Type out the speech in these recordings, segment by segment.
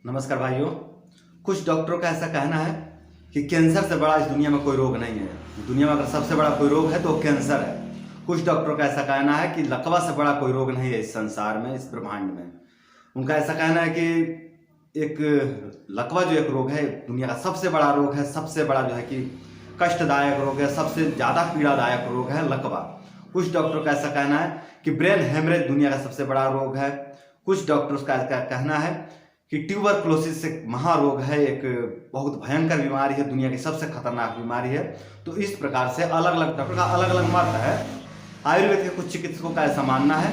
नमस्कार भाइयों। कुछ डॉक्टरों का ऐसा कहना है कि कैंसर से बड़ा इस दुनिया में कोई रोग नहीं है। दुनिया में अगर सबसे बड़ा कोई रोग है तो वो कैंसर है। कुछ डॉक्टरों का ऐसा कहना है कि लकवा से बड़ा कोई रोग नहीं है इस संसार में, इस ब्रह्मांड में। उनका ऐसा कहना है कि एक लकवा जो एक रोग है, दुनिया का सबसे बड़ा रोग है, सबसे बड़ा जो है कि कष्टदायक रोग है, सबसे ज़्यादा पीड़ादायक रोग है लकवा। कुछ डॉक्टरों का ऐसा कहना है कि ब्रेन हेमरेज दुनिया का सबसे बड़ा रोग है। कुछ डॉक्टर्स का कहना है कि ट्यूबरक्लोसिस एक महारोग है, एक बहुत भयंकर बीमारी है, दुनिया की सबसे खतरनाक बीमारी है। तो इस प्रकार से अलग अलग डॉक्टर का अलग अलग मत है। आयुर्वेद के कुछ चिकित्सकों का ऐसा मानना है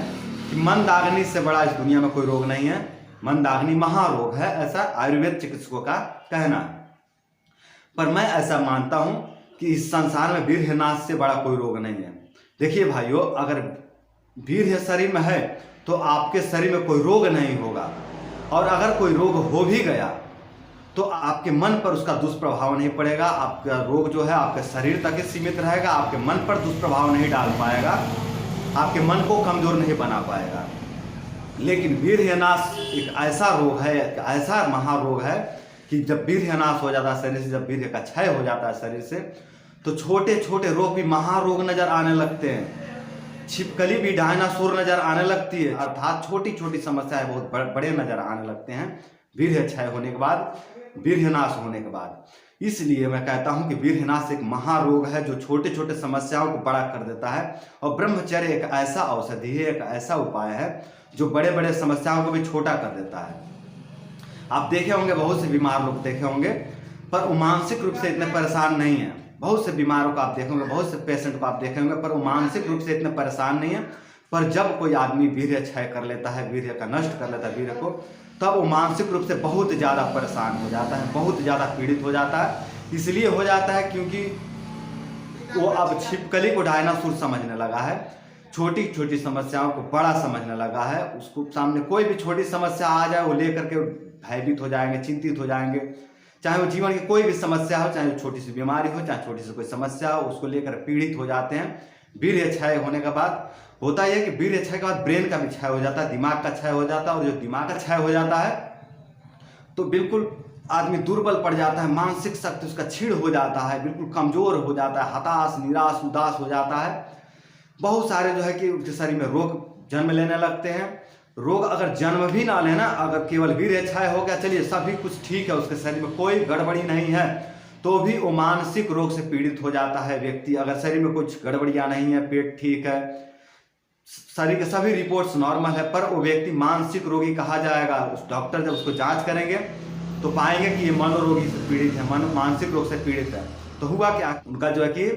कि मंदाग्नि से बड़ा इस दुनिया में कोई रोग नहीं है, मंदाग्नि महारोग है, ऐसा आयुर्वेद चिकित्सकों का कहना है। पर मैं ऐसा मानता हूं कि इस संसार में वीर्यनाश से बड़ा कोई रोग नहीं है। देखिए भाइयों, अगर वीर्य शरीर में है तो आपके शरीर में कोई रोग नहीं होगा, और अगर कोई रोग हो भी गया तो आपके मन पर उसका दुष्प्रभाव नहीं पड़ेगा। आपका रोग जो है आपके शरीर तक ही सीमित रहेगा, आपके मन पर दुष्प्रभाव नहीं डाल पाएगा, आपके मन को कमजोर नहीं बना पाएगा। लेकिन वीर्यनाश एक ऐसा रोग है, एक ऐसा महारोग है कि जब वीर्यनाश हो जाता है शरीर से, जब वीर्य का क्षय हो जाता है शरीर से, तो छोटे छोटे रोग भी महारोग नजर आने लगते हैं। छिपकली भी डायनासोर नजर आने लगती है, अर्थात छोटी छोटी समस्याएं बहुत बड़े नजर आने लगते हैं वीर्य क्षय होने के बाद, वीर्यनाश होने के बाद। इसलिए मैं कहता हूं कि वीर्यनाश एक महारोग है जो छोटे छोटे समस्याओं को बड़ा कर देता है, और ब्रह्मचर्य एक ऐसा औषधि है, एक ऐसा उपाय है जो बड़े बड़े समस्याओं को भी छोटा कर देता है। आप देखे होंगे, बहुत से बीमार लोग देखे होंगे, पर वो मानसिक रूप से इतने परेशान नहीं है। बहुत से बीमारों को आप देखेंगे, बहुत से पेशेंट को आप देखेंगे, पर वो मानसिक रूप से इतने परेशान नहीं है। पर जब कोई आदमी वीर्य क्षय कर लेता है, वीर्य का नष्ट कर लेता है वीर्य को, तब वो मानसिक रूप से बहुत ज़्यादा परेशान हो जाता है, बहुत ज़्यादा पीड़ित हो जाता है। इसलिए हो जाता है क्योंकि वो अब छिपकली को डायनासोर समझने लगा है, छोटी छोटी समस्याओं को बड़ा समझने लगा है। उसको सामने कोई भी छोटी समस्या आ जाए वो लेकर के भयभीत हो जाएंगे, चिंतित हो जाएंगे। चाहे वो जीवन की कोई भी समस्या हो, चाहे वो छोटी सी बीमारी हो, चाहे छोटी सी कोई समस्या हो, उसको लेकर पीड़ित हो जाते हैं। वीर्य क्षय होने के बाद होता यह कि वीर्य क्षय के बाद ब्रेन का भी क्षय हो जाता है, दिमाग का क्षय हो जाता है, और जो दिमाग का क्षय हो जाता है तो बिल्कुल आदमी दुर्बल पड़ जाता है, मानसिक शक्ति उसका क्षीण हो जाता है, बिल्कुल कमजोर हो जाता है, हताश निराश उदास हो जाता है। बहुत सारे जो है कि उसके शरीर में रोग जन्म लेने लगते हैं। रोग अगर जन्म भी ना लेना, अगर केवल वीर्य क्षय हो गया, चलिए सभी कुछ ठीक है, उसके शरीर में कोई गड़बड़ी नहीं है, तो भी वो मानसिक रोग से पीड़ित हो जाता है व्यक्ति। अगर शरीर में कुछ गड़बड़ियां नहीं है, पेट ठीक है, शरीर के सभी रिपोर्ट्स नॉर्मल है, पर वो व्यक्ति मानसिक रोगी कहा जाएगा। उस डॉक्टर जब उसको जांच करेंगे तो पाएंगे कि ये मनोरोगी से पीड़ित है, मानसिक रोग से पीड़ित है। तो हुआ क्या, उनका जो है कि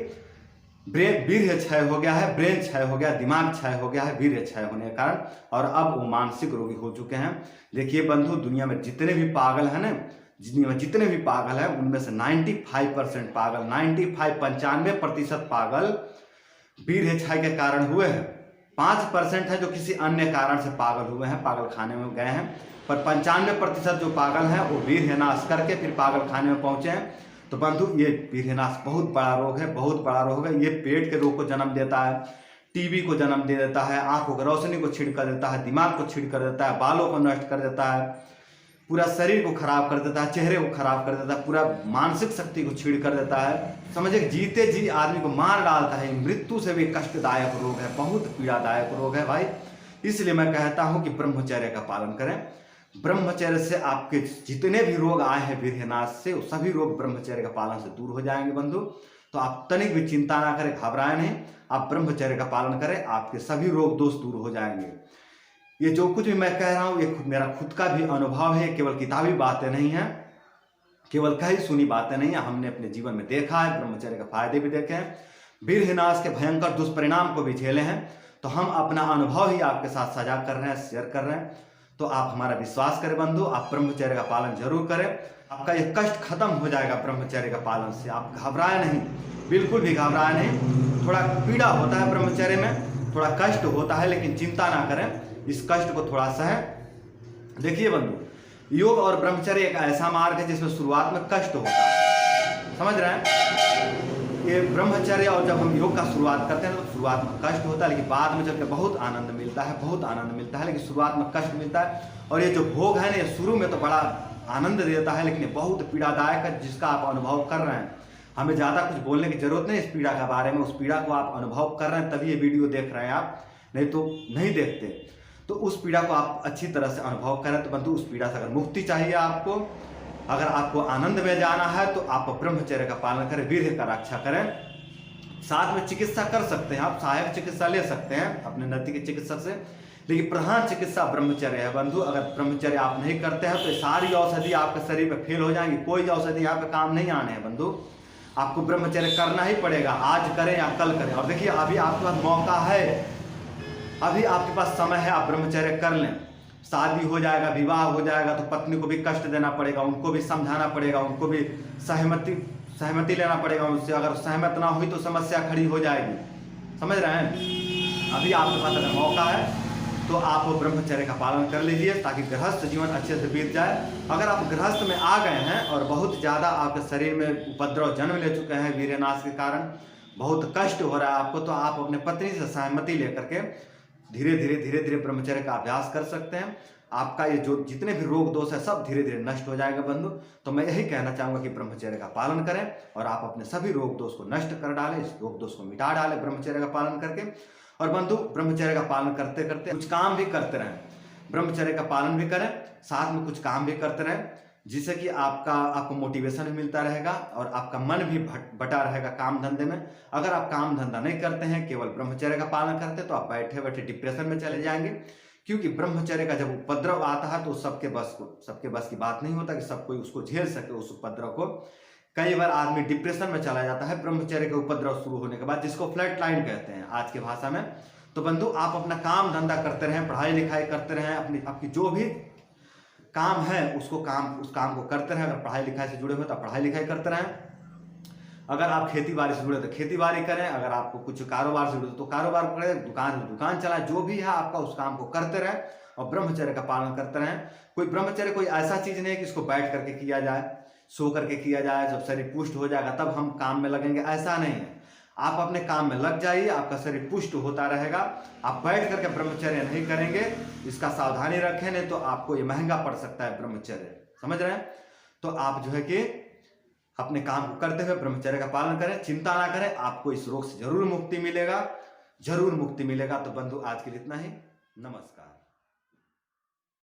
वीर्य क्षय हो गया है, ब्रेन क्षय हो गया, दिमाग क्षय हो गया है वीर्य क्षय होने के कारण, और अब वो मानसिक रोगी हो चुके हैं। देखिए बंधु, दुनिया में जितने भी पागल हैं ना, दुनिया में जितने भी पागल हैं उनमें से 95% पागल, 95% पागल वीर्य क्षय के कारण हुए हैं। 5% है जो किसी अन्य कारण से पागल हुए हैं, पागल खाने में गए हैं, पर 95% जो पागल हैं वो वीर्यनाश करके फिर पागल खाने में पहुंचे हैं। तो बंधु, ये वीर्यनाश बहुत बड़ा रोग है, बहुत बड़ा रोग है। ये पेट के रोग को जन्म देता है, टीबी को जन्म दे देता है, आंखों की रोशनी को छीड़ कर देता है, दिमाग को छीड़ कर देता है, बालों को नष्ट कर देता है, पूरा शरीर को खराब कर देता है, चेहरे को खराब कर देता है, पूरा मानसिक शक्ति को छीड़ कर देता है। समझिए जीते जी आदमी को मार डालता है। मृत्यु से भी कष्टदायक रोग है, बहुत पीड़ादायक रोग है भाई। इसलिए मैं कहता हूं कि ब्रह्मचर्य का पालन करें। ब्रह्मचर्य से आपके जितने भी रोग आए हैं वीर्यनाश से, वो सभी रोग ब्रह्मचर्य का पालन से दूर हो जाएंगे बंधु। तो आप तनिक भी चिंता ना करें, घबराएं नहीं, आप ब्रह्मचर्य का पालन करें, आपके सभी रोग दोष दूर हो जाएंगे। ये जो कुछ भी मैं कह रहा हूँ ये मेरा खुद का भी अनुभव है, केवल किताबी बातें नहीं है, केवल कही सुनी बातें नहीं है, हमने अपने जीवन में देखा है, ब्रह्मचर्य के फायदे भी देखे हैं, वीर्यनाश के भयंकर दुष्परिणाम को भी झेले हैं। तो हम अपना अनुभव ही आपके साथ साझा कर रहे हैं, शेयर कर रहे हैं। तो आप हमारा विश्वास करें बंधु, आप ब्रह्मचर्य का पालन जरूर करें, आपका ये कष्ट खत्म हो जाएगा ब्रह्मचर्य का पालन से। आप घबराए नहीं, बिल्कुल भी घबराए नहीं। थोड़ा पीड़ा होता है ब्रह्मचर्य में, थोड़ा कष्ट होता है, लेकिन चिंता ना करें, इस कष्ट को थोड़ा सहें। देखिए बंधु, योग और ब्रह्मचर्य एक ऐसा मार्ग है जिसमें शुरुआत में कष्ट होता है, समझ रहे हैं। ये ब्रह्मचर्य और जब हम योग का शुरुआत करते हैं तो शुरुआत में कष्ट होता है, लेकिन बाद में चलकर बहुत आनंद मिलता है, बहुत आनंद मिलता है, लेकिन शुरुआत में कष्ट मिलता है। और ये जो भोग है ना, ये शुरू में तो बड़ा आनंद देता है, लेकिन ये बहुत पीड़ादायक है जिसका आप अनुभव कर रहे हैं। हमें ज़्यादा कुछ बोलने की जरूरत नहीं इस पीड़ा के बारे में, उस पीड़ा को आप अनुभव कर रहे हैं तभी ये वीडियो देख रहे हैं आप, नहीं तो नहीं देखते। तो उस पीड़ा को आप अच्छी तरह से अनुभव करें। तो बंधु, उस पीड़ा से अगर मुक्ति चाहिए आपको, अगर आपको आनंद में जाना है, तो आप ब्रह्मचर्य का पालन करें, वीर्य का रक्षा करें। साथ में चिकित्सा कर सकते हैं, आप सहायक चिकित्सा ले सकते हैं अपने नजदीकी चिकित्सक से, लेकिन प्रधान चिकित्सा ब्रह्मचर्य है बंधु। अगर ब्रह्मचर्य आप नहीं करते हैं तो सारी औषधि आपके शरीर पे फेल हो जाएंगी, कोई औषधि यहाँ पे काम नहीं आने हैं बंधु। आपको ब्रह्मचर्य करना ही पड़ेगा, आज करें या कल करें। और देखिए, अभी आपके पास मौका है, अभी आपके पास समय है, आप ब्रह्मचर्य कर लें। शादी हो जाएगा, विवाह हो जाएगा तो पत्नी को भी कष्ट देना पड़ेगा, उनको भी समझाना पड़ेगा, उनको भी सहमति लेना पड़ेगा उनसे। अगर सहमत ना हुई तो समस्या खड़ी हो जाएगी, समझ रहे हैं। अभी आपके पास अगर मौका है तो आप ब्रह्मचर्य का पालन कर लीजिए ताकि गृहस्थ जीवन अच्छे से बीत जाए। अगर आप गृहस्थ में आ गए हैं और बहुत ज़्यादा आपके शरीर में उपद्रव जन्म ले चुके हैं वीर्यनाश के कारण, बहुत कष्ट हो रहा है आपको, तो आप अपने पत्नी से सहमति लेकर के धीरे धीरे ब्रह्मचर्य का अभ्यास कर सकते हैं। आपका ये जो जितने भी रोग दोष है सब धीरे धीरे नष्ट हो जाएगा बंधु। तो मैं यही कहना चाहूँगा कि ब्रह्मचर्य का पालन करें और आप अपने सभी रोग दोष को नष्ट कर डालें, इस रोग दोष को मिटा डालें ब्रह्मचर्य का पालन करके। और बंधु, ब्रह्मचर्य का पालन करते करते कुछ काम भी करते रहें, ब्रह्मचर्य का पालन भी करें, साथ में कुछ काम भी करते रहें, जिससे कि आपको मोटिवेशन भी मिलता रहेगा और आपका मन भी बटा रहेगा काम धंधे में। अगर आप काम धंधा नहीं करते हैं, केवल ब्रह्मचर्य का पालन करते हैं, तो आप बैठे बैठे डिप्रेशन में चले जाएंगे। क्योंकि ब्रह्मचर्य का जब उपद्रव आता है तो सबके बस की बात नहीं होता कि सब कोई उसको झेल सके उस उपद्रव को। कई बार आदमी डिप्रेशन में चला जाता है ब्रह्मचर्य के उपद्रव शुरू होने के बाद, जिसको फ्लैट लाइन कहते हैं आज की भाषा में। तो बंधु, आप अपना काम धंधा करते रहें, पढ़ाई लिखाई करते रहें, आपकी जो भी काम है उस काम को करते रहें। अगर पढ़ाई लिखाई से जुड़े हुए तो पढ़ाई लिखाई करते रहें, अगर आप खेती बाड़ी से जुड़े तो खेती बाड़ी करें, अगर आपको कुछ कारोबार से जुड़े तो कारोबार करें, दुकान चलाएं, जो भी है आपका उस काम को करते रहें और ब्रह्मचर्य का पालन करते रहें। कोई ब्रह्मचर्य कोई ऐसा चीज नहीं है कि इसको बैठ करके किया जाए, सो करके किया जाए, जब शरीर पुष्ट हो जाएगा तब हम काम में लगेंगे, ऐसा नहीं है। आप अपने काम में लग जाइए, आपका शरीर पुष्ट होता रहेगा। आप बैठ करके ब्रह्मचर्य नहीं करेंगे, इसका सावधानी रखें, नहीं तो आपको ये महंगा पड़ सकता है ब्रह्मचर्य, समझ रहे हैं। तो आप जो है कि अपने काम को करते हुए ब्रह्मचर्य का पालन करें, चिंता ना करें, आपको इस रोग से जरूर मुक्ति मिलेगा, जरूर मुक्ति मिलेगा। तो बंधु, आज के लिए इतना ही, नमस्कार।